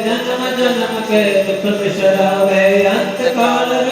जन्म जन्म के दुख बिसरावे अंत काल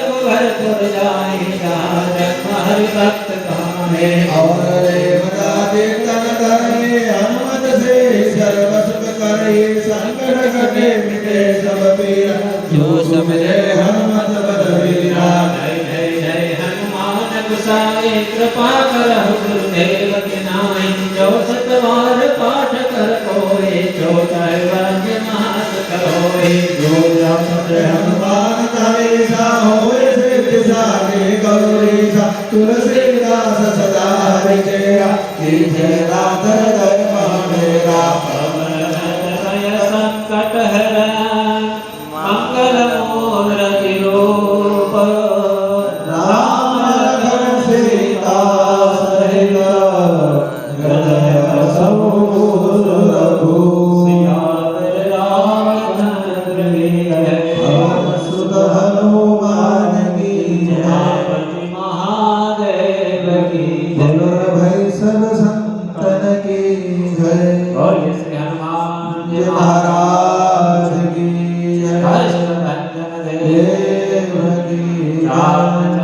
और देवता कीर्तन करे हनुमत से सर्व सुख करे संकट कटे मिटे सब पीरा जो सुमिरे हनुमत बलवीरा। जय जय जय हनुमान गोसाई कृपा करहु गुरुदेव की नाई जो सतवार पाठ कर कोई जो दैवज्ञ नाश करोई। जो जपत हनुमान चालीसा होए सिद्धि साधे गौरीसा तुलसीदास सदा हरिचेरा कीजे नाथ हृदय मेरा। संकट हरण मंगल मूर्ति रूप राम लखन सीता सहित हृदय बसहु रघुबर। रामचंद्र की जय पवन सुत हनुमान की जय महादेव की जय। भय सब संतन की जय। बोलिए श्री हनुमान जी महाराज की जय। अष्टभंजन देव देव की जय।